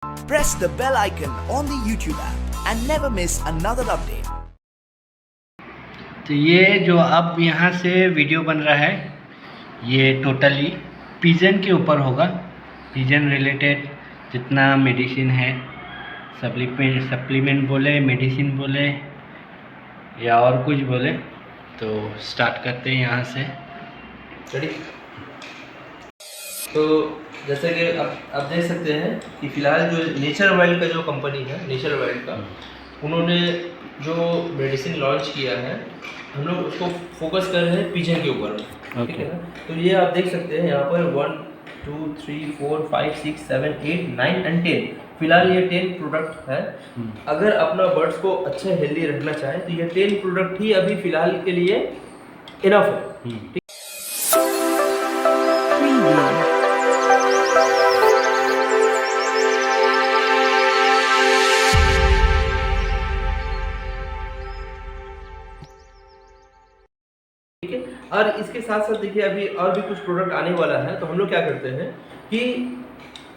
Press the bell icon on the YouTube app and never miss another update. तो ये जो अब यहाँ से वीडियो बन रहा है ये टोटली पिजन के ऊपर होगा। पिजन रिलेटेड जितना मेडिसिन है, सप्लीमेंट बोले, मेडिसिन बोले या और कुछ बोले, तो स्टार्ट करते हैं यहाँ से। रेडी। तो जैसे कि आप देख सकते हैं कि फ़िलहाल जो नेचर वाइल्ड का जो कंपनी है, नेचर वाइल्ड का, उन्होंने जो मेडिसिन लॉन्च किया है, हम लोग उसको फोकस कर रहे हैं पिजन के ऊपर, ठीक है ना। तो ये आप देख सकते हैं यहाँ पर 1 2 3 4 5 6 7 8 9 एंड 10, फिलहाल ये 10 प्रोडक्ट है। अगर अपना बर्ड्स को अच्छा हेल्दी रखना चाहे तो ये 10 प्रोडक्ट ही अभी फ़िलहाल के लिए इनफ है। ठीक है। और इसके साथ साथ देखिए अभी और भी कुछ प्रोडक्ट आने वाला है, तो हम लोग क्या करते हैं कि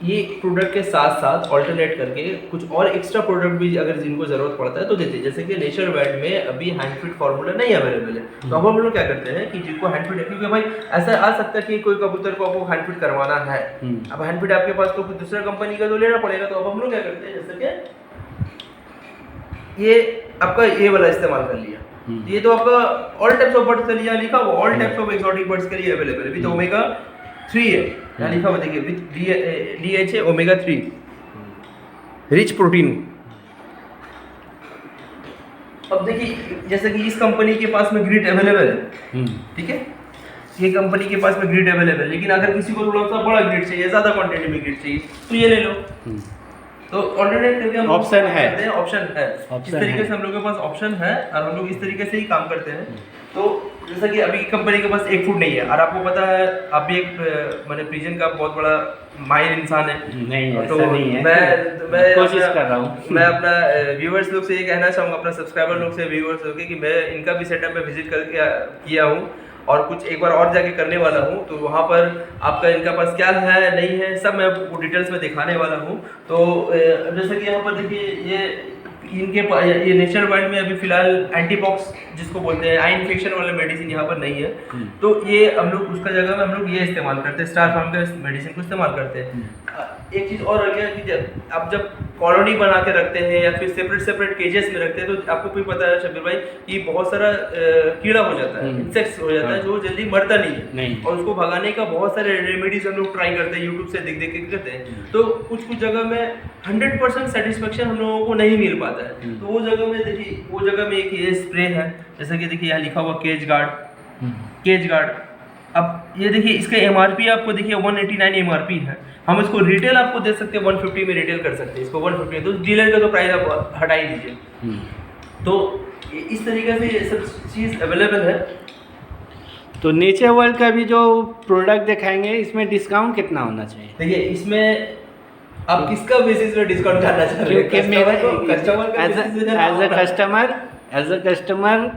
ये प्रोडक्ट के साथ साथ ऑल्टरनेट करके कुछ और एक्स्ट्रा प्रोडक्ट भी अगर जिनको ज़रूरत पड़ता है तो देते हैं। जैसे कि नेचर वाइल्ड में अभी हैंड फीड फार्मूला नहीं अवेलेबल है, तो अब हम लोग क्या करते हैं कि जिनको हैंड फीड है, क्योंकि भाई ऐसा आ सकता है कि कोई कबूतर को आपको हैंड फीड करवाना है, अब हैंड फीड आपके पास तो कुछ दूसरा कंपनी का तो लेना पड़ेगा, तो अब हम लोग क्या करते हैं जैसे कि ये आपका ये वाला इस्तेमाल कर लिया। ये तो आपका ऑल टाइप्स ऑफ बर्ड्स के लिए लिखा हुआ, all types of exotic birds के लिए अवेलेबल है विद ओमेगा 3 है, यहाँ लिखा हुआ देखिए with DHA omega 3 rich protein. अब देखिए जैसे कि इस कंपनी के पास में ग्रिड अवेलेबल है, ठीक है, ये कंपनी के पास में ग्रिड अवेलेबल है, लेकिन अगर किसी को थोड़ा सा बड़ा ग्रिड चाहिए, ज़्यादा क्वांटिटी में ग्रिड चाहिए, तो ये ले लो। तो ऑल्टरनेट करके हम ऑप्शन है, इस तरीके से हम लोगों के पास ऑप्शन है और हम लोग इस तरीके से ही काम करते हैं। तो जैसा कि अभी कंपनी के पास एक फूड नहीं है और आपको पता है आप भी एक मैंने पिजन का बहुत बड़ा माहिर इंसान है। नहीं, तो ऐसा नहीं है। मैं कोशिश कर रहा हूँ। मैं अपना व्यूअर्स लोग से ये कहना चाहूँगा, अपना सब्सक्राइबर लोग से, व्यूअर्स लोग कि मैं इनका भी सेटअप में विजिट करके किया हूँ और कुछ एक बार और जाके करने वाला हूँ, तो वहाँ पर आपका इनका पास क्या है नहीं है सब मैं आपको डिटेल्स में दिखाने वाला हूँ। तो जैसे कि यहाँ पर देखिए ये नेचर वाइल्ड में अभी फिलहाल एंटीपॉक्स जिसको बोलते हैं आई इन्फेक्शन वाला मेडिसिन यहाँ पर नहीं है, तो ये हम लोग उसका जगह में हम लोग ये इस्तेमाल करते हैं, स्टार फार्म के मेडिसिन को इस्तेमाल करते हैं। एक चीज़ और है कि जब कॉलोनी बना के रखते हैं या फिर सेपरेट केजेस में रखते हैं, तो आपको भी पता है शबीर भाई कि बहुत सारा कीड़ा हो जाता है, इंसेक्ट्स हो जाता है जो जल्दी मरता नहीं है, और उसको भगाने का बहुत सारे रेमेडीज हम लोग ट्राई करते हैं, यूट्यूब से देख के करते हैं। तो कुछ जगह में 100% सेटिस्फेक्शन हम लोगों को नहीं मिल पाता है, तो वो जगह में देखिए वो जगह में एक ये स्प्रे है, जैसे कि देखिए यहाँ लिखा हुआ केज गार्ड। अब ये देखिए इसका MRP आपको देखिए 189 MRP है, हम इसको रिटेल आपको दे सकते हैं 150 में रिटेल कर सकते हैं इसको 150, तो डीलर का तो प्राइस आप हटा ही दीजिए। तो इस तरीके से ये सब चीज़ अवेलेबल है। तो नेचर वर्ल्ड का भी जो प्रोडक्ट दिखाएंगे इसमें डिस्काउंट कितना होना चाहिए? देखिए इसमें आप किसका बेसिस पे डिस्काउंट करना चाह रहे हैं? क्योंकि मेरा कस्टमर एज अ कस्टमर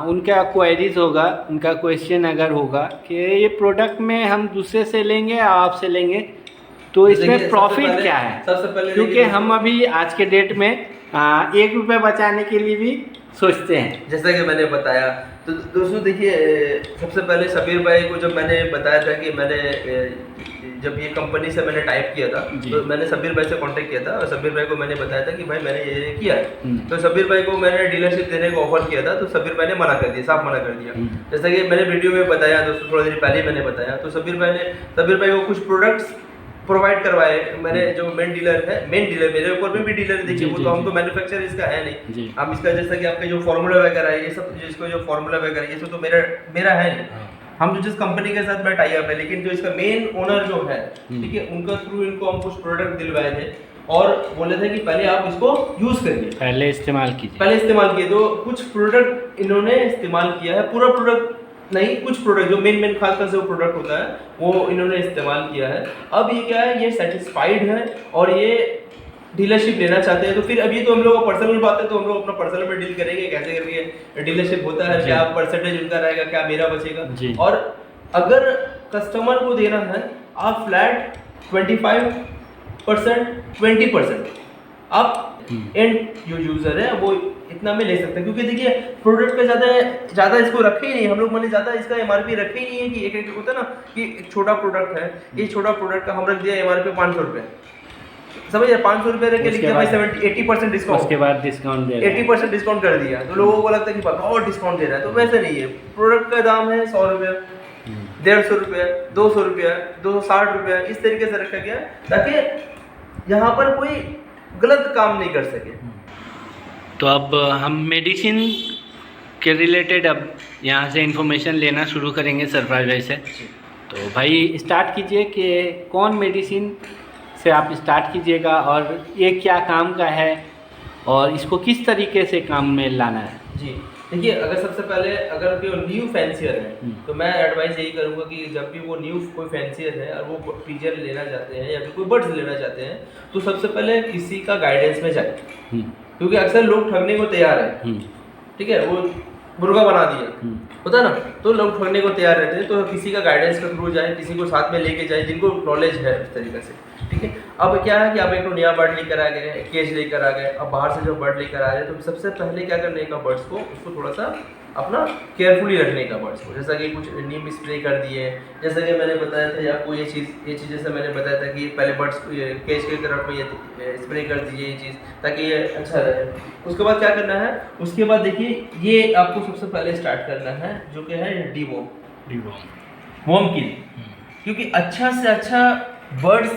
उनका क्वेरीज होगा, उनका क्वेश्चन अगर होगा कि ये प्रोडक्ट में हम दूसरे से लेंगे या आपसे लेंगे, तो इसमें प्रॉफिट क्या है? सबसे पहले क्योंकि हम अभी आज के डेट में 1 रुपये बचाने के लिए भी सोचते हैं, जैसा कि मैंने बताया। तो दोस्तों देखिए सबसे पहले शबीर भाई को जब मैंने बताया था कि जब ये कंपनी से मैंने टाइप किया था, तो मैंने शबीर भाई से कांटेक्ट किया था और शबीर भाई को मैंने बताया था कि भाई मैंने ये किया है। तो शबीर भाई को मैंने डीलरशिप देने को ऑफर किया था, तो शबीर भाई ने मना कर दिया, साफ मना कर दिया। जैसा कि मैंने वीडियो में बताया, दोस्तों थोड़ी देर पहले मैंने बताया, तो शबीर भाई को कुछ प्रोडक्ट्स प्रोवाइड करवाए। मैंने जो मेन डीलर मेरे ऊपर में भी डीलर देखिए, वो तो हम तो मैन्युफैक्चर इसका है नहीं, हम इसका जैसा कि आपके जो फार्मूला वगैरह है, ये सब जिसको जो फार्मूला वगैरह ये सब तो मेरा है नहीं, हम जो जिस कंपनी के साथ मैं टाई अप है, लेकिन जो इसका मेन ओनर जो है, ठीक है, उनका थ्रू इनको हम कुछ प्रोडक्ट दिलवाए थे और बोले थे कि पहले आप इसको यूज करिए, पहले इस्तेमाल किए। तो कुछ प्रोडक्ट इन्होंने इस्तेमाल किया है, पूरा प्रोडक्ट नहीं, कुछ प्रोडक्ट जो मेन खासकर से वो प्रोडक्ट होता है वो इन्होंने इस्तेमाल किया है। अब ये क्या है, ये सेटिस्फाइड है और ये डीलरशिप लेना चाहते हैं, तो फिर अभी तो हम लोग पर्सनल बात है, तो हम लोग अपना पर्सनल पे डील करेंगे कैसे करके डीलरशिप होता है, क्या परसेंटेज उनका रहेगा, क्या मेरा बचेगा। और अगर कस्टमर को देना है आप फ्लैट 25 20%, आप एंड जो यूजर है वो इतना में ले सकते हैं, क्योंकि देखिए प्रोडक्ट पे ज़्यादा इसको रखे ही नहीं हम लोग, मैंने ज़्यादा इसका एमआरपी रखे ही नहीं है कि एक होता है ना कि एक छोटा प्रोडक्ट है, ये छोटा प्रोडक्ट का हम रख दिया एमआरपी 500 रुपये, समझिए 500 रुपये रख के लिख दिया भाई 80% डिस्काउंट, उसके बाद डिस्काउंट दे 80% डिस्काउंट कर दिया, तो लोगों को लगता है कि बहुत डिस्काउंट दे रहा है, तो वैसे नहीं है। प्रोडक्ट का दाम है 100 रुपये, 150 रुपये, 200 रुपये, 260 रुपये, इस तरीके से रखा गया ताकि यहाँ पर कोई गलत काम नहीं कर सके। तो अब हम मेडिसिन के रिलेटेड अब यहाँ से इंफॉर्मेशन लेना शुरू करेंगे सरफराज भाई से। तो भाई स्टार्ट कीजिए कि कौन मेडिसिन से आप स्टार्ट कीजिएगा और ये क्या काम का है और इसको किस तरीके से काम में लाना है। जी देखिए, अगर सबसे पहले अगर कोई न्यू फैंसियर है तो मैं एडवाइस यही करूँगा कि जब भी वो न्यू कोई फैंसियर है और वो टीजर लेना चाहते हैं या फिर कोई बर्ड्स लेना चाहते हैं तो सबसे पहले किसी का गाइडेंस में जाए, क्योंकि अक्सर लोग ठगने को तैयार है, ठीक है, वो मुर्गा बना दिया होता है ना, तो लोग ठगने को तैयार रहते हैं, तो किसी का गाइडेंस के थ्रू जाए, किसी को साथ में लेके जाए जिनको नॉलेज है उस तरीके से, ठीक है। अब क्या है कि आप एक तो नया बर्ड लेकर आ गए, केज लेकर आ गए, अब बाहर से जो बर्ड लेकर आ रहे हैं तो सबसे पहले क्या करने का बर्ड्स को उसको थोड़ा सा अपना केयरफुली रखने का बर्ड्स को, जैसा कि कुछ नीम स्प्रे कर दिए, जैसा कि मैंने बताया था आपको ये चीज़ जैसे मैंने बताया था कि पहले बर्ड्स केज की तरफ में ये स्प्रे कर दीजिए ये चीज़ ताकि ये अच्छा रहे। उसके बाद क्या करना है, उसके बाद देखिए ये आपको सबसे पहले स्टार्ट करना है जो कि है वॉर्म किल, क्योंकि अच्छा से अच्छा बर्ड्स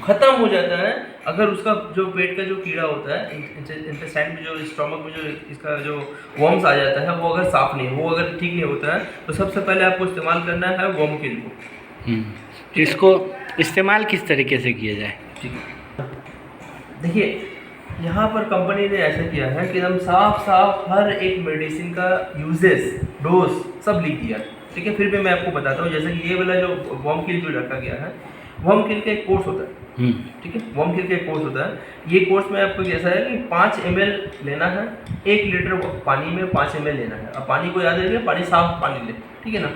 खत्म हो जाता है अगर उसका जो पेट का जो कीड़ा होता है इंटेस्टाइन में जो स्टोमक में जो इसका जो वर्म्स आ जाता है वो अगर साफ नहीं, वो अगर ठीक नहीं होता है तो सबसे पहले आपको इस्तेमाल करना है वॉर्म किल को। इसको इस्तेमाल किस तरीके से किया जाए? ठीक है, देखिए यहाँ पर कंपनी ने ऐसा किया है कि हम साफ हर एक मेडिसिन का यूजेस डोज सब लिख दिया, ठीक है। फिर भी मैं आपको बताता हूँ, जैसे कि ये वाला जो वॉर्म किल जो रखा गया है, वॉर्म किल का एक कोर्स होता है, ठीक है, वॉर्म किल का एक कोर्स होता है। ये कोर्स में आपको कैसा है कि 5 ml लेना है, 1 लीटर पानी में 5 ml लेना है। अब पानी को याद रखिए, पानी साफ पानी ले, ठीक है ना।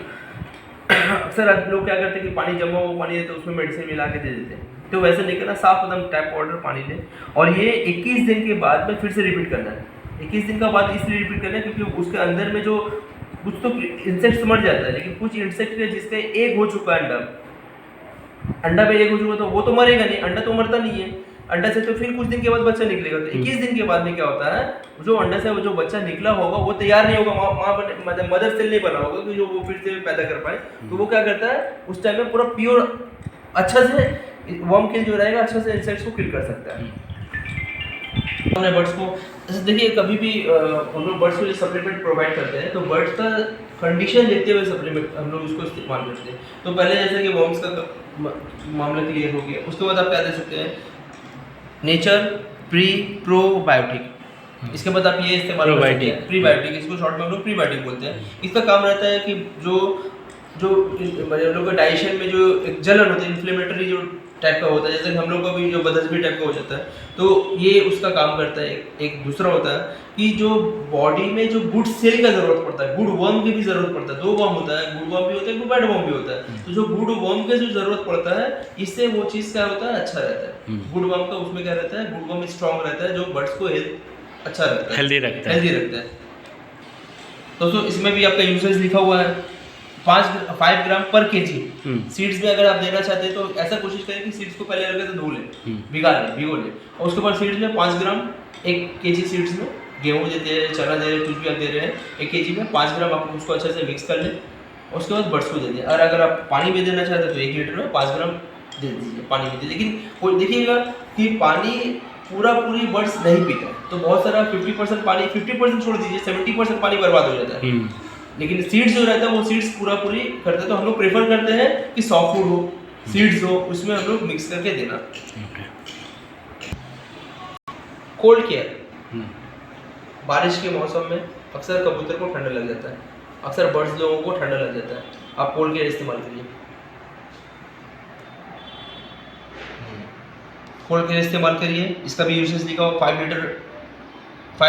अक्सर लोग क्या करते हैं कि पानी जमा हुआ पानी देते हैं उसमें मेडिसिन मिला के दे देते हैं, तो वैसे नहीं करना, साफ एकदम टैप वाटर पानी ले। और ये 21 दिन के बाद में फिर से रिपीट करना है। 21 दिन का बाद इसलिए रिपीट करना है क्योंकि उसके अंदर में जो कुछ तो इंसेक्ट्स मर जाता है, लेकिन कुछ इंसेक्ट है जिसका एक हो चुका है अंडा पे एक हो चुका तो वो तो मरेगा नहीं, अंडा तो मरता नहीं है, अंडा से तो फिर कुछ दिन के बाद बच्चा निकलेगा। तो 21 दिन के बाद में क्या होता है, जो अंडा से जो बच्चा निकला होगा वो तैयार नहीं होगा, मदर सेल नहीं बना होगा कि जो वो फिर से पैदा कर पाए। तो वो क्या करता है उस टाइम में पूरा प्योर अच्छा से वर्म किल जो रहेगा अच्छा से इंसेक्ट्स को किल कर सकता है। हमने बर्ड्स को जैसे देखिए कभी भी हम लोग बर्ड्स को जो सप्लीमेंट प्रोवाइड करते हैं तो बर्ड्स का कंडीशन देखते हुए सप्लीमेंट हम लोग उसको इस्तेमाल करते हैं। तो पहले जैसे कि वर्म्स का मामला क्लियर हो गया, उसके बाद आप क्या दे सकते हैं, नेचर प्रोबायोटिक, इसके बाद आप ये इस्तेमाल कर सकते हैं प्रीबायोटिक, इसको शॉर्ट में हम लोग प्रीबायोटिक बोलते हैं। इसका काम रहता है कि जो लोग का डाइजेशन में जो एक जलन होता है, इन्फ्लेमेटरी जो टाइप का होता है, जैसे हम लोग का भी जो बदहजमी टाइप का हो जाता है, तो ये उसका काम करता है। एक दूसरा होता है कि जो बॉडी में जो गुड सेल का जरूरत पड़ता है, गुड वर्म की भी जरूरत पड़ता है। 2 वर्म होता है, गुड वर्म भी होता है, बैड वर्म भी होता है। तो जो गुड वर्म का जो जरूरत पड़ता है, इससे वो चीज़ क्या होता है, अच्छा रहता है। गुड वर्म का उसमें क्या रहता है, गुड वर्म स्ट्रॉन्ग रहता है, जो बर्ड्स को अच्छा रहता है, हेल्दी रखता है। दोस्तों इसमें भी आपका यूसेज लिखा हुआ है 5 ग्राम पर केजी। सीड्स में अगर आप देना चाहते हैं तो ऐसा कोशिश करें कि सीड्स को पहले अलग से धो लें, भिगो लें, और उसके बाद सीड्स में 5 ग्राम 1 केजी सीड्स में, गेहूँ देते हैं, चना दे रहे हैं, कुछ भी आप दे रहे हैं, 1 केजी में 5 ग्राम आप उसको अच्छे से मिक्स कर लें, और उसके बाद बर्ड्स को दे दें। और अगर आप पानी में देना चाहते हैं तो 1 लीटर में 5 ग्राम दे दीजिए, पानी में दे। लेकिन देखिएगा कि पानी पूरी बर्ड्स नहीं पीता, तो बहुत सारा 50% पानी, 50% छोड़ दीजिए, 70% पानी बर्बाद हो जाता है। लेकिन सीड्स जो रहता है वो सीड्स पूरी करते हैं, तो हम लोग प्रेफर करते हैं कि सॉफ्ट फूड हो, सीड्स हो, उसमें हम लोग मिक्स करके देना। कोल्ड केयर, बारिश के मौसम में अक्सर कबूतर को ठंडा लग जाता है, अक्सर बर्ड्स लोगों को ठंडा लग जाता है, आप कोल्ड केयर इस्तेमाल करिए। कोल्ड केयर इस्तेमाल करिए, इसका भी यूसेज लिखा हो, 5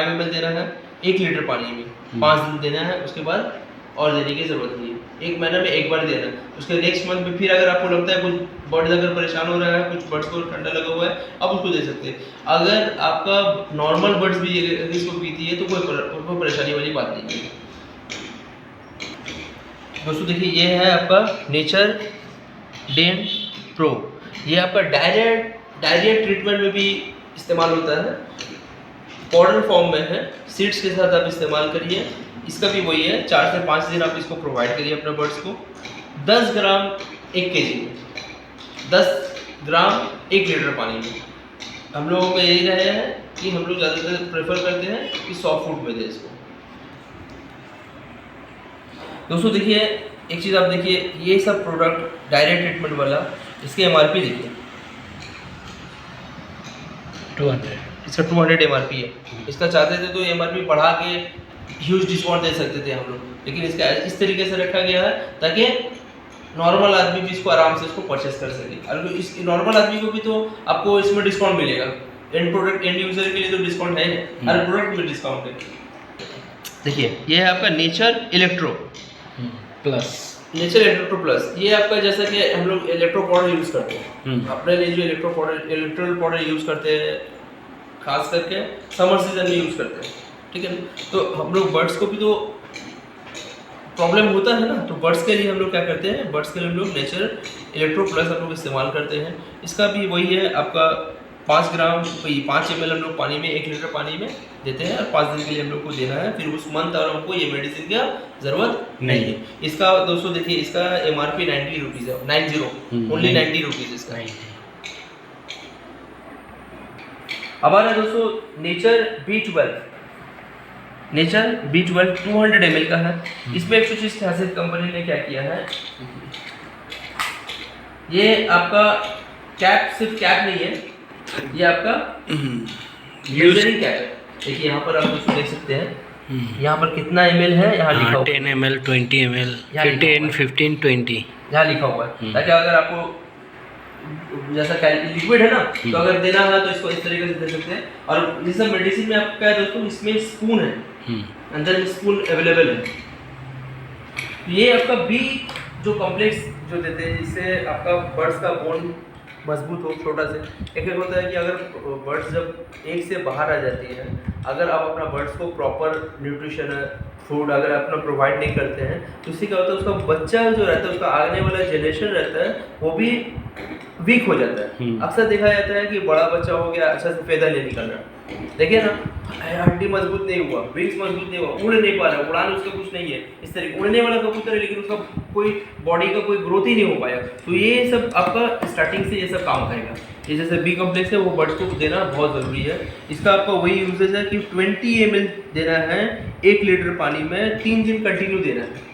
ml देना है 1 लीटर पानी में, 5 दिन देना है, उसके बाद और देने की ज़रूरत नहीं है। एक महीने में एक बार देना है। उसके नेक्स्ट मंथ में फिर अगर आपको लगता है कुछ बर्ड्स अगर परेशान हो रहा है, कुछ बर्ड्स को ठंडा लगा हुआ है, आप उसको दे सकते हैं। अगर आपका नॉर्मल बर्ड्स भी इसको पीती है तो कोई परेशानी वाली बात नहीं है। दोस्तों देखिए, ये है आपका नेचर डेन प्रो। ये आपका डायरिया ट्रीटमेंट में भी इस्तेमाल होता है, पाउडर फॉर्म में है, सीड्स के साथ आप इस्तेमाल करिए। इसका भी वही है, 4 से 5 दिन आप इसको प्रोवाइड करिए अपने बर्ड्स को। 10 ग्राम 1 kg में, 10 ग्राम 1 लीटर पानी में। हम लोगों को यही रहे हैं कि हम लोग ज़्यादातर प्रेफर करते हैं कि सॉफ्ट फूड में दें इसको। दोस्तों देखिए, एक चीज़ आप देखिए, ये सब प्रोडक्ट डायरेक्ट ट्रीटमेंट वाला, इसके MRP देखिए 200। इसका 200 MRP है। इसका चाहते थे तो MRP बढ़ा के ह्यूज डिस्काउंट दे सकते थे हम लोग, लेकिन इसका इस तरीके से रखा गया है ताकि नॉर्मल आदमी भी इसको आराम से इसको परचेस कर सके। और इस नॉर्मल आदमी को भी तो आपको इसमें डिस्काउंट मिलेगा, एंड यूजर के लिए तो डिस्काउंट है, हर प्रोडक्ट में डिस्काउंट है। देखिए, ये है आपका nature electro plus. Nature electro plus. ये आपका जैसा कि हम लोग इलेक्ट्रो पाउडर यूज़ करते हैं, अपने लिए जो इलेक्ट्रोल पाउडर यूज़ करते हैं, खास करके समर सीजन में यूज़ करते हैं, ठीक है ना। तो हम लोग बर्ड्स को भी तो प्रॉब्लम होता है ना, तो बर्ड्स के लिए हम लोग क्या करते हैं, बर्ड्स के लिए हम लोग नेचर इलेक्ट्रो प्लस हम लोग इस्तेमाल करते हैं। इसका भी वही है, आपका 5 ग्राम 5 ml हम लोग पानी में, 1 लीटर पानी में देते हैं, और 5 दिन के लिए हम लोग को देना है। फिर उस मंथ और हमको ये मेडिसिन की ज़रूरत नहीं है। इसका दोस्तों देखिए, इसका MRP 90 रुपीज़ है, 90 ओनली 90 रुपीज़ इसका। अब आ रहा है दोस्तों nature B12। Nature B12 200 ml का है। इसमें एक कुछ खासियत कंपनी ने क्या किया है, ये आपका कैप सिर्फ कैप नहीं है, ये आपका यूजरिंग कैप है। देखिए यहाँ पर आप दोस्तों देख सकते हैं, यहाँ पर कितना ml है, यहाँ लिखा हुआ 10 ml, 20 ml, 10, 15, 20 यहाँ लिखा हुआ है, ताकि अगर आपको जैसा लिक्विड है ना, तो अगर देना है तो इसको इस तरीके से दे सकते हैं। और ये सब मेडिसिन में आपका क्या है दोस्तों, इसमें स्पून है, अंदर में स्पून अवेलेबल है। ये आपका बी जो कॉम्प्लेक्स जो देते हैं, जिससे आपका बर्ड्स का बोन मजबूत हो, छोटा से। एक होता है कि अगर बर्ड्स जब एक से बाहर आ जाती है, अगर आप अपना बर्ड्स को प्रॉपर न्यूट्रिशन फूड अगर अपना प्रोवाइड नहीं करते हैं, तो उससे क्या होता है, उसका बच्चा जो रहता है, उसका आने वाला जनरेशन रहता है, वो भी वीक हो जाता है। अक्सर देखा जाता है कि बड़ा बच्चा हो गया, अच्छा से पैदा नहीं निकल रहा, देखिए ना, हड्डी मजबूत नहीं हुआ, विंग्स मजबूत नहीं हुआ, उड़ नहीं पा रहा, उड़ान उसका कुछ नहीं है, इस तरीके उड़ने वाला कबूतर है, लेकिन उसका कोई बॉडी का कोई ग्रोथ ही नहीं हो पाया। तो ये सब आपका स्टार्टिंग से ये सब काम करेगा। ये जैसे बी कॉम्प्लेक्स है, वो बर्ड्स को देना बहुत ज़रूरी है। इसका आपका वही यूजेज है कि 20 ml देना है 1 लीटर पानी में, 3 दिन कंटिन्यू देना है।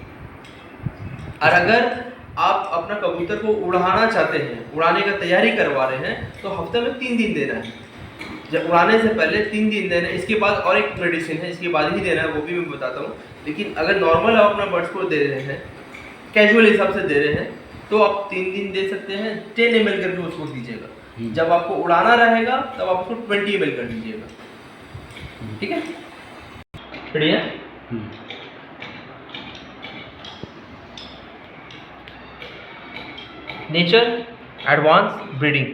और अगर आप अपना कबूतर को उड़ाना चाहते हैं, उड़ाने का तैयारी करवा रहे हैं, तो हफ्ते में 3 दिन देना है। जब उड़ाने से पहले 3 दिन देना है। इसके बाद और एक मेडिसिन है, इसके बाद ही देना है, वो भी मैं बताता हूँ। लेकिन अगर नॉर्मल आप अपना बर्ड्स को दे रहे हैं, कैजुअल हिसाब से दे रहे हैं, तो आप 3 दिन दे सकते हैं, 10 ml करके उसको दीजिएगा। जब आपको उड़ाना रहेगा तब आप उसको 20 ml कर दीजिएगा, ठीक है, बढ़िया। नेचर एडवांस ब्रीडिंग,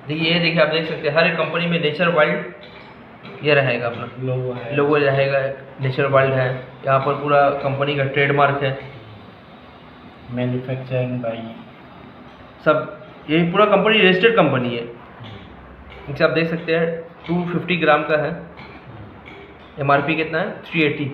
देखिए ये देखिए, आप देख सकते हैं हर एक कंपनी में नेचर वाइल्ड ये रहेगा, अपना लोगो रहेगा, नेचर वाइल्ड है, यहाँ पर पूरा कंपनी का ट्रेडमार्क है, मैन्युफैक्चरिंग बाई सब, ये पूरा कंपनी रजिस्टर्ड कंपनी है। इनसे आप देख सकते हैं 250 ग्राम का है, MRP कितना है 380।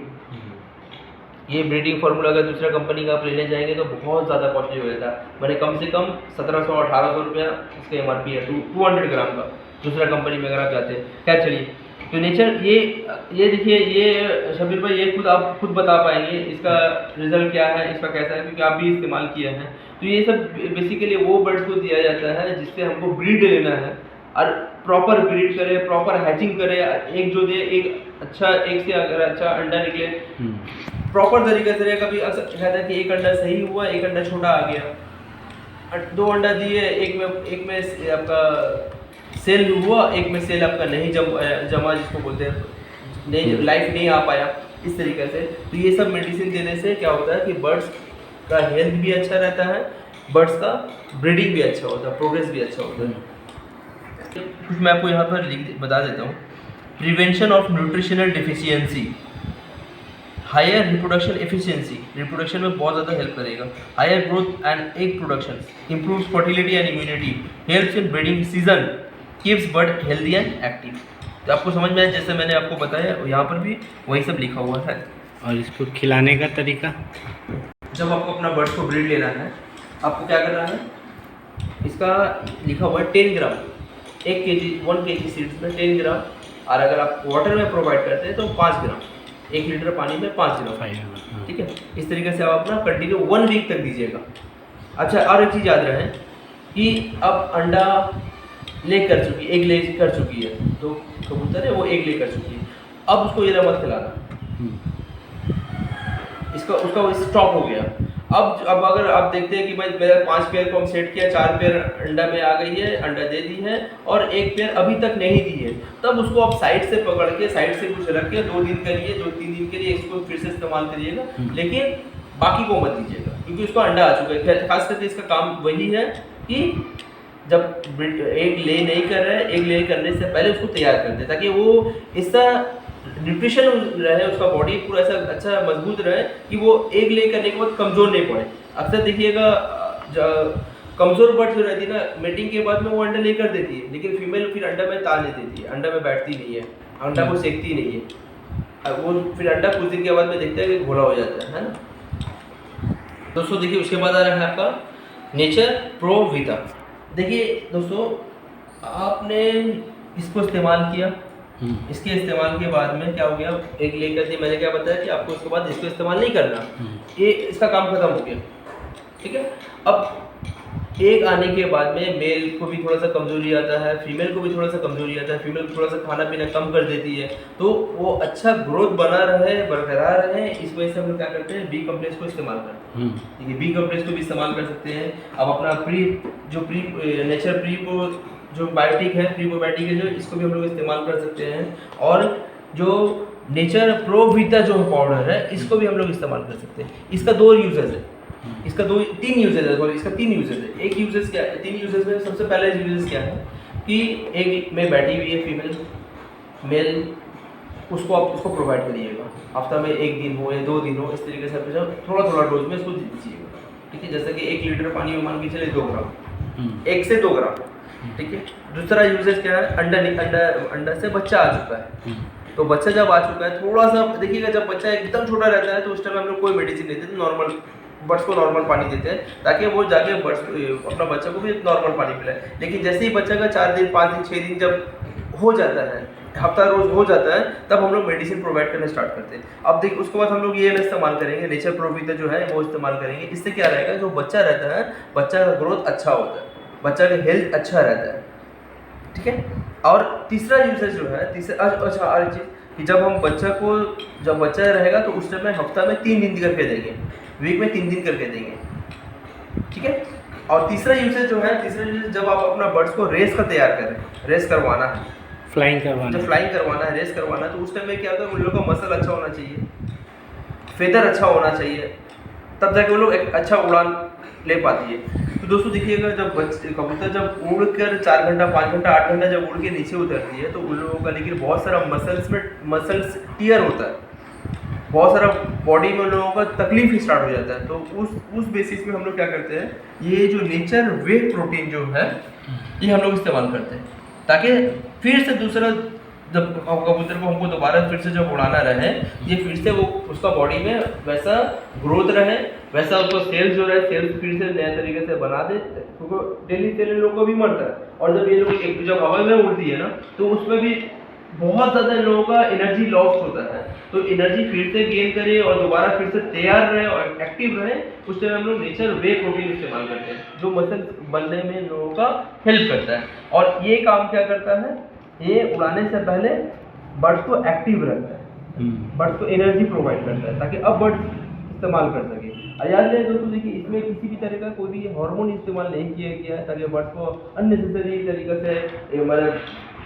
ये ब्रीडिंग फार्मूला अगर दूसरा कंपनी का आप लेने जाएंगे तो बहुत ज़्यादा कॉस्टली हो जाता है, मैंने कम से कम 1700-1800 रुपया इसका MRP है 200 ग्राम का, दूसरा कंपनी में अगर आप जाते हैं। खैर चलिए, तो नेचर ये देखिए, ये शबीर भाई ये आप खुद बता पाएंगे इसका रिजल्ट क्या है, इसका कैसा है, क्योंकि आप भी इस्तेमाल किए हैं। तो ये सब बेसिकली वो बर्ड्स को दिया जाता है जिससे हमको ब्रीड लेना है, और प्रॉपर ब्रीड करे, प्रॉपर हैचिंग करे, एक जो दे एक अच्छा, एक से अगर अच्छा अंडा निकले प्रॉपर तरीके से। कभी अक्सर कहता है कि एक अंडा सही हुआ, एक अंडा छोटा आ गया, 2 अंडा दिए, एक में आपका सेल हुआ, एक में सेल आपका नहीं जमा जिसको बोलते हैं, नहीं लाइफ नहीं आ पाया, इस तरीके से। तो ये सब मेडिसिन देने से क्या होता है कि बर्ड्स का हेल्थ भी अच्छा रहता है, बर्ड्स का ब्रीडिंग भी अच्छा होता है, प्रोग्रेस भी अच्छा होता है। कुछ मैं आपको यहाँ पर बता देता हूँ। Prevention of nutritional deficiency, higher reproduction efficiency, reproduction में बहुत ज़्यादा हेल्प करेगा। Higher growth and egg production, improves fertility and immunity, helps in breeding season, keeps bird healthy and active. तो आपको समझ में आया, जैसे मैंने आपको बताया यहाँ पर भी वही सब लिखा हुआ है। और इसको खिलाने का तरीका, जब आपको अपना बर्ड्स को ब्रीड लेना है, आपको क्या करना है, इसका लिखा हुआ है 10 ग्राम, 1 kg सीड्स में 10 ग्राम, और अगर आप वाटर में प्रोवाइड करते हैं तो 5 ग्राम, 1 लीटर पानी में 5 ग्राम, ठीक है। इस तरीके से आप अपना कंटिन्यू 1 वीक तक दीजिएगा। अच्छा, और एक चीज़ याद रहे कि अब अंडा ले कर चुकी, एग ले कर चुकी है, तो कबूतर है वो एग ले कर चुकी है, अब उसको ये मत खिलाना, इसका उसका स्टॉप हो गया। अब अगर आप देखते हैं कि भाई मेरा 5 पेयर को हम सेट किया, 4 पेयर अंडा में आ गई है, अंडा दे दी है, और 1 पेयर अभी तक नहीं दी है, तब उसको आप साइड से पकड़ के, साइड से कुछ रख के 2 दिन के लिए, 2-3 दिन के लिए इसको फिर से इस्तेमाल करिएगा, लेकिन बाकी को मत दीजिएगा, क्योंकि उसको अंडा आ चुका है। खास करके इसका काम वही है कि जब एग ले नहीं कर रहे हैं, एग ले करने से पहले उसको तैयार कर दे, ताकि वो इसका न्यूट्रिशन रहे, उसका बॉडी पूरा ऐसा अच्छा मजबूत रहे कि वो एग ले करने के बाद कमज़ोर नहीं पड़े। अक्सर देखिएगा कमज़ोर बर्ड जो रहती है ना, मीटिंग के बाद में वो अंडा ले कर देती है, लेकिन फीमेल फिर अंडा में ताल नहीं देती है, अंडा में बैठती नहीं है, अंडा को सेकती नहीं है, वो फिर अंडा कुछ दिन के बाद में देखते हैं कि घोला हो जाता है ना। दोस्तों देखिए, उसके बाद आ रहा है आपका नेचर प्रो वीटा। देखिए दोस्तों, आपने इसको इस्तेमाल किया, इसके इस्तेमाल के बाद में क्या हो गया, एक लेकर दी, मैंने क्या बताया कि आपको उसके बाद इसको इस्तेमाल नहीं करना, ये इसका काम खत्म हो गया, ठीक है। अब एक आने के बाद में मेल को भी थोड़ा सा कमजोरी आता है, फीमेल को भी थोड़ा सा कमजोरी आता है, फीमेल थोड़ा सा खाना पीना कम कर देती है, तो वो अच्छा ग्रोथ बना रहे, बरकरार रहे, इस वजह से हम लोग क्या करते हैं, बी कम्प्लेक्स को इस्तेमाल करते हैं, ठीक है। बी कम्प्लेक्स को भी इस्तेमाल कर सकते हैं। अब अपना नेचर प्री को जो बायोटिक है, प्रीबायोटिक है, जो इसको भी हम लोग इस्तेमाल कर सकते हैं, और जो नेचर प्रो वीटा जो पाउडर है, इसको भी हम लोग इस्तेमाल कर सकते हैं। इसका 2 यूजेस है, इसका 3 यूजेस है, सॉरी, इसका 3 यूजेस है। एक यूजेस क्या है, 3 यूजेस में सबसे पहला यूजेस क्या है कि एक में बैठी हुई है फीमेल, मेल, उसको आप उसको प्रोवाइड करिएगा, हफ्ता में 1 दिन हो या 2 दिन हो, इस तरीके से थोड़ा थोड़ा डोज में इसको दीजिएगा, ठीक है। जैसे कि 1 लीटर पानी में मान के चले 2 ग्राम, 1 से 2 ग्राम, ठीक है। दूसरा यूजेस क्या है, अंडा से बच्चा आ चुका है, तो बच्चा जब आ चुका है, थोड़ा सा देखिएगा, जब बच्चा एकदम छोटा रहता है तो उस टाइम हम लोग कोई मेडिसिन नहीं देते, नॉर्मल बर्ड्स को नॉर्मल पानी देते हैं, ताकि वो जाके बर्ड्स अपना बच्चा को भी नॉर्मल पानी पिलाए। लेकिन जैसे ही बच्चा का 4 दिन, 5 दिन, 6 दिन जब हो जाता है, हफ्ता रोज हो जाता है, तब हम लोग मेडिसिन प्रोवाइड करना स्टार्ट करते हैं। अब देखिए, उसके बाद हम लोग ये इस्तेमाल करेंगे, नेचर प्रो वीटा जो है वो इस्तेमाल करेंगे। इससे क्या रहेगा, जो बच्चा रहता है, बच्चा का ग्रोथ अच्छा होता है, बच्चा का हेल्थ अच्छा रहता है, ठीक है। और तीसरा यूसेज जो है, अच्छा और चीज़ कि जब बच्चा रहेगा तो उस टाइम में हफ्ता में 3 दिन करके देंगे, वीक में 3 दिन करके देंगे, ठीक है। और तीसरा यूसेज जो है, जब आप अपना बर्ड्स को रेस का तैयार करें, रेस करवाना है, फ्लाइंग करवाना, जब फ्लाइंग करवाना है, रेस करवाना है, तो उस टाइम में क्या होता है, उन लोगों का मसल अच्छा होना चाहिए, फेदर अच्छा होना चाहिए, तब जाके वो लोग एक अच्छा उड़ान ले पाती है। तो दोस्तों देखिएगा, जब कबूतर जब उड़ कर 4 घंटा, 5 घंटा, 8 घंटा जब उड़ के नीचे उतरती है, तो उन लोगों का लेकिन बहुत सारा मसल्स टीयर होता है, बहुत सारा बॉडी में उन लोगों का तकलीफ स्टार्ट हो जाता है। तो उस बेसिस में हम लोग क्या करते हैं, ये जो नेचर वे प्रोटीन जो है, ये हम लोग इस्तेमाल करते हैं, ताकि फिर से दूसरा जब कबूतर को हमको दोबारा फिर से जब उड़ाना रहे, ये फिर से वो उसका बॉडी में वैसा ग्रोथ रहे, वैसा उसको सेल्स जो रहे, सेल्स फिर से नए तरीके से बना दे, क्योंकि डेली सेल लोगों को भी मरता है। और जब ये लोग जब हवा में उड़ती है ना, तो उसमें भी बहुत ज़्यादा लोगों का एनर्जी लॉस होता है, तो एनर्जी फिर से गेन करे और दोबारा फिर से तैयार रहे और एक्टिव रहे, उस टाइम हम लोग नेचर वे प्रोटीन इस्तेमाल करते हैं, जो मसल बनने में लोगों का हेल्प करता है। और ये काम क्या करता है, ये उड़ाने से पहले बर्ड्स को एक्टिव रखता है, बर्ड्स को एनर्जी प्रोवाइड करता है, ताकि अब बर्ड्स इस्तेमाल कर सके। याद रहे दोस्तों, देखिए इसमें किसी भी तरह का कोई भी हार्मोन इस्तेमाल नहीं किया गया है, ताकि बर्ड्स को अननेसेसरी तरीके से मतलब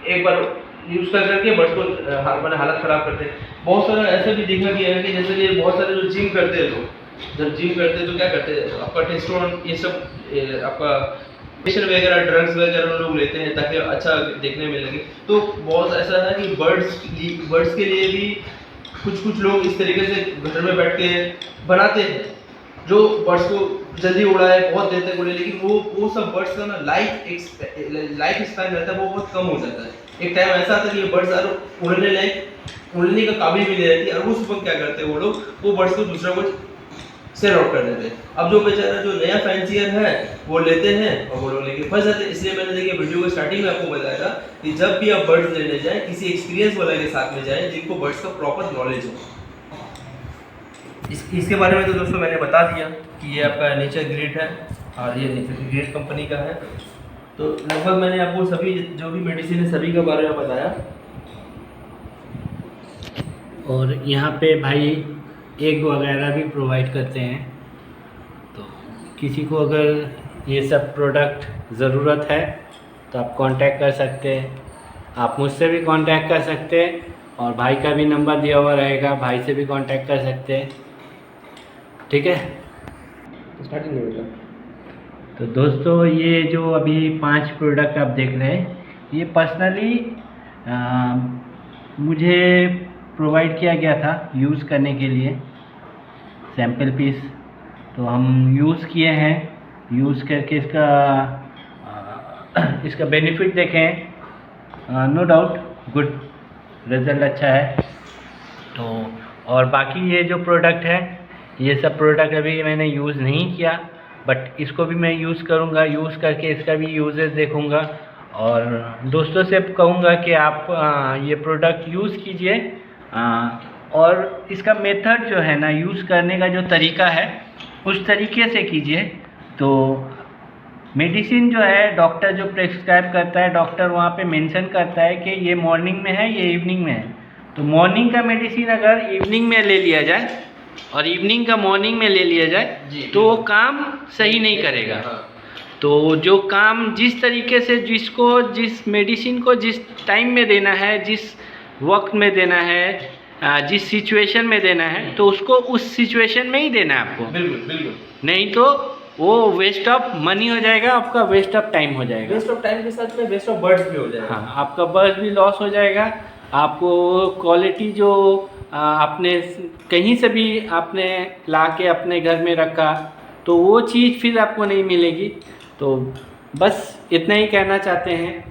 एक बार यूज़ कर करके बर्ड्स को मैंने हालत ख़राब करते हैं। बहुत सारा ऐसा भी देखा गया है कि जैसे कि बहुत सारे जो जिम करते हैं लोग, जब जिम करते हैं तो क्या करते हैं, आपका टेस्टोस्टेरोन ये सब आपका पेशेंट वगैरह ड्रग्स वगैरह लोग लेते हैं ताकि अच्छा देखने में लगे। तो बहुत ऐसा है कि बर्ड्स के लिए भी कुछ लोग इस तरीके से घर में बैठ के बनाते हैं जो बर्ड्स को जल्दी उड़ाए, बहुत देर तक उड़े, लेकिन वो सब बर्ड्स का ना लाइफ स्पैन रहता है वो बहुत कम हो जाता है। एक टाइम ऐसा आता है कि ये बर्ड्स उड़ने का काबिल भी नहीं रहती, और उस वक्त क्या करते हैं वो लोग, वो बर्ड्स को दूसरा को सेल आउट कर देते हैं। अब जो बेचारा जो नया फैंसियर है वो लेते हैं और वो लोग लेके फंस जाते हैं। इसलिए मैंने देखिए वीडियो को स्टार्टिंग में आपको बताया था कि जब भी आप बर्ड्स लेने जाएं किसी एक्सपीरियंस वाला के साथ में जाएं जिनको बर्ड्स का प्रॉपर नॉलेज हो। इसके बारे में तो दोस्तों मैंने बता दिया कि ये आपका नेचर ग्रेट है और ये नेचर ग्रेट कंपनी का है। तो लगभग मैंने आपको सभी जो भी मेडिसिन है सभी के बारे में बताया। और यहाँ पे भाई एग वगैरह भी प्रोवाइड करते हैं, तो किसी को अगर ये सब प्रोडक्ट ज़रूरत है तो आप कांटेक्ट कर सकते हैं। आप मुझसे भी कांटेक्ट कर सकते हैं और भाई का भी नंबर दिया हुआ रहेगा, भाई से भी कांटेक्ट कर सकते हैं। ठीक है, स्टार्टिंग में बेटा। तो दोस्तों ये जो अभी 5 प्रोडक्ट आप देख रहे हैं ये पर्सनली मुझे प्रोवाइड किया गया था यूज़ करने के लिए, सैम्पल पीस। तो हम यूज़ किए हैं, यूज़ करके इसका बेनिफिट देखें, नो डाउट गुड रिज़ल्ट अच्छा है। तो और बाकी ये जो प्रोडक्ट है ये सब प्रोडक्ट अभी मैंने यूज़ नहीं किया, बट इसको भी मैं यूज़ करूँगा, यूज़ करके इसका भी यूजेस देखूँगा और दोस्तों से कहूँगा कि आप ये प्रोडक्ट यूज़ कीजिए। और इसका मेथड जो है ना, यूज़ करने का जो तरीका है उस तरीके से कीजिए। तो मेडिसिन जो है डॉक्टर जो प्रेस्क्राइब करता है, डॉक्टर वहाँ पे मेंशन करता है कि ये मॉर्निंग में है, ये इवनिंग में है। तो मॉर्निंग का मेडिसिन अगर इवनिंग में ले लिया जाए और इवनिंग का मॉर्निंग में ले लिया जाए तो वो काम सही नहीं करेगा। तो जो काम जिस तरीके से जिसको जिस मेडिसिन को जिस टाइम में देना है, जिस वक्त में देना है, जिस सिचुएशन में देना है, तो उसको उस सिचुएशन में ही देना है आपको। बिल्कुल बिल्कुल, नहीं तो वो वेस्ट ऑफ मनी हो जाएगा, आपका वेस्ट ऑफ टाइम हो जाएगा। वेस्ट ऑफ टाइम के साथ में वेस्ट ऑफ बर्ड्स भी हो जाएगा। हाँ, आपका बर्ड्स भी लॉस हो जाएगा। आपको क्वालिटी जो आपने कहीं से भी आपने ला के अपने घर में रखा तो वो चीज़ फिर आपको नहीं मिलेगी। तो बस इतना ही कहना चाहते हैं।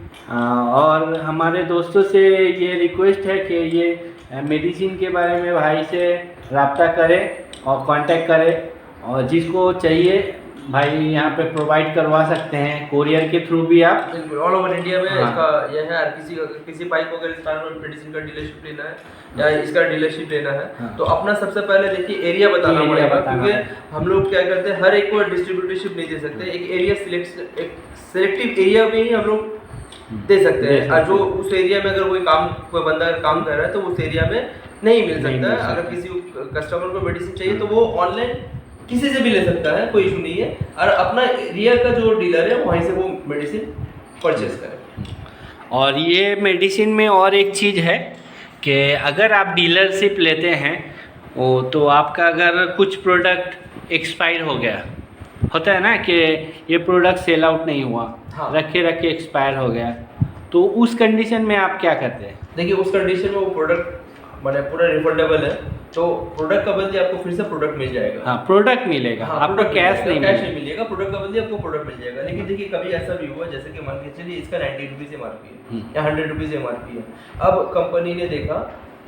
और हमारे दोस्तों से ये रिक्वेस्ट है कि ये मेडिसिन के बारे में भाई से रब्ता करें और कांटेक्ट करें, और जिसको चाहिए भाई यहाँ पे प्रोवाइड करवा सकते हैं कोरियर के थ्रू भी आप। बिल्कुल ऑल ओवर इंडिया में। हाँ। इसका यह है, किसी भाई को अगर स्टार मेडिसिन का डीलरशिप लेना है या इसका डीलरशिप लेना है हाँ। तो अपना सबसे पहले देखिए एरिया बताना एरिया पड़ेगा, बताना क्योंकि है। हम लोग क्या करते हैं हर एक को डिस्ट्रीब्यूटरशिप नहीं दे सकते। एक एरिया सिलेक्टिव एरिया में ही हम लोग दे सकते हैं। और जो उस एरिया में अगर कोई बंदा काम कर रहा है तो उस एरिया में नहीं मिल सकता है। अगर किसी कस्टमर को मेडिसिन चाहिए तो वो ऑनलाइन किसी से भी ले सकता है, कोई इशू नहीं है। और अपना एरिया का जो डीलर है वहीं से वो मेडिसिन परचेस करे। और ये मेडिसिन में और एक चीज़ है कि अगर आप डीलरशिप लेते हैं तो आपका अगर कुछ प्रोडक्ट एक्सपायर हो गया, होता है ना कि ये प्रोडक्ट सेल आउट नहीं हुआ, हाँ। रखे एक्सपायर हो गया, तो उस कंडीशन में आप क्या करते हैं? देखिए उस कंडीशन में वो प्रोडक्ट मैंने पूरा रिफंडेबल है, तो प्रोडक्ट का बदले आपको फिर से प्रोडक्ट मिल जाएगा। हाँ, प्रोडक्ट मिलेगा। हाँ, आपको कैश नहीं मिलेगा, प्रोडक्ट का बदले आपको प्रोडक्ट मिल जाएगा। लेकिन देखिए कभी ऐसा भी हुआ जैसे कि मान के चलिए इसका 90 रुपीज़ MRP है या 100 रुपीज़ MRP है। अब कंपनी ने देखा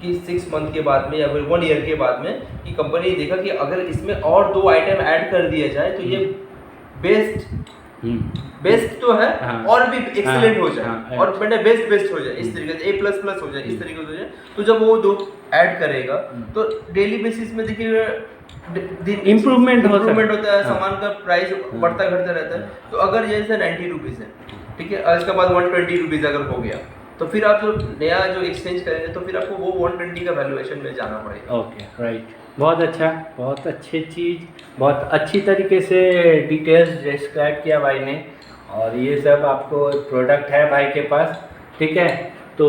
कि 6 मंथ के बाद में या फिर 1 ईयर के बाद में कि कंपनी ने देखा कि अगर इसमें और 2 आइटम ऐड कर दिया जाए तो ये बेस्ट तो है, हाँ। और भी एक्सीलेंट हो जाए, हाँ। और मैंने बेस्ट हो जाए, इस तरीके से A++ हो जाए, इस तरीके से हो जाए। तो जब वो 2 ऐड करेगा तो डेली बेसिस में देखिए इम्प्रूवमेंट होता है, हाँ। सामान का प्राइस बढ़ता घटता रहता है। तो अगर जैसे 90 रुपीज़ है, ठीक है, और इसके बाद 120 रुपीज़ अगर हो गया तो फिर आप जो नया जो एक्सचेंज करेंगे तो फिर आपको वो 120 का वैल्यूएशन में जाना पड़ेगा। Okay, right. बहुत अच्छा, बहुत अच्छी चीज़, बहुत अच्छी तरीके से डिटेल्स डिस्क्राइब किया भाई ने। और ये सब आपको प्रोडक्ट है भाई के पास, ठीक है। तो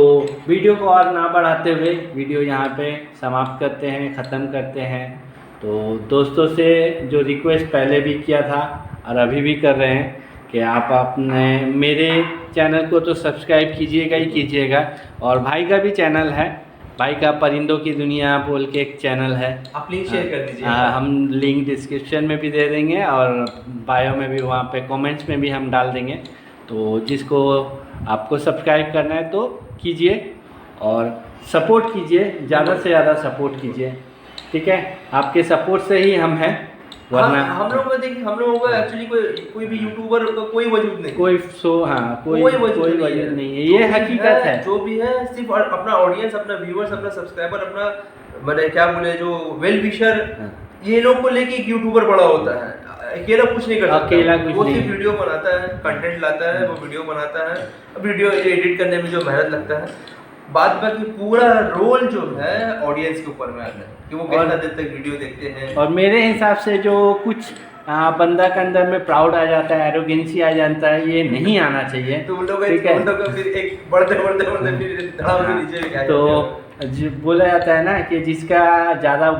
वीडियो को और ना बढ़ाते हुए वीडियो यहाँ पे समाप्त करते हैं, ख़त्म करते हैं। तो दोस्तों से जो रिक्वेस्ट पहले भी किया था और अभी भी कर रहे हैं कि आप अपने मेरे चैनल को तो सब्सक्राइब कीजिएगा ही कीजिएगा, और भाई का भी चैनल है, भाई का परिंदों की दुनिया बोल के एक चैनल है। आप लिंक शेयर कर दीजिए। हाँ, हम लिंक डिस्क्रिप्शन में भी दे देंगे और बायो में भी, वहाँ पे कमेंट्स में भी हम डाल देंगे। तो जिसको आपको सब्सक्राइब करना है तो कीजिए और सपोर्ट कीजिए, ज़्यादा से ज़्यादा सपोर्ट कीजिए, ठीक है। आपके सपोर्ट से ही हम हैं, वरना हम लोगों का देखिए, हम लोगों का एक्चुअली कोई भी यूट्यूबर का कोई वजूद नहीं, कोई कोई वजूद नहीं है, ये हकीकत है। जो भी है सिर्फ अपना ऑडियंस, अपना व्यूअर्स, अपना सब्सक्राइबर, अपना मैंने क्या बोले जो वेल विशर, ये लोग को लेके एक यूट्यूबर बड़ा होता है। अकेला कुछ नहीं कर सकता, अकेला कुछ वो नहीं। सिर्फ वीडियो बनाता है, कंटेंट लाता है, वो वीडियो बनाता है, वीडियो एडिट करने में जो मेहनत लगता है, बाद बाकी पूरा रोल जो है ऑडियंस के ऊपर में आता है कि वो कितना देर तक वीडियो देखते हैं। और मेरे हिसाब से जो कुछ बंदा के अंदर में प्राउड आ जाता है, एरोगेंसी आ जाता है, ये नहीं आना चाहिए। तो उन लोग ठीक है, फिर एक बढ़ते फिर धड़ाम से नीचे भी आ तो जाते हैं। बोला जाता है ना कि जिसका ज़्यादा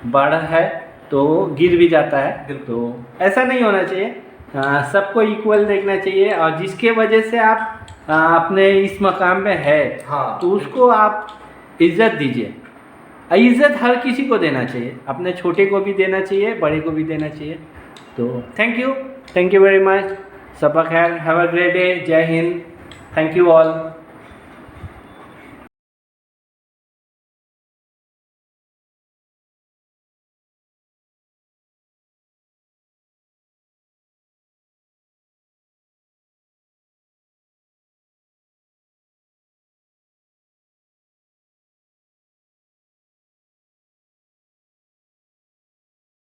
बढ़ है तो गिर भी जाता है, तो ऐसा नहीं होना चाहिए। सबको इक्वल देखना चाहिए, और जिसके वजह से आप अपने इस मकाम में है, हाँ, तो उसको आप इज्जत दीजिए। इज्जत हर किसी को देना चाहिए, अपने छोटे को भी देना चाहिए, बड़े को भी देना चाहिए। तो थैंक यू वेरी मच, सबका खैर, हैव अ ग्रेट डे, जय हिंद, थैंक यू ऑल।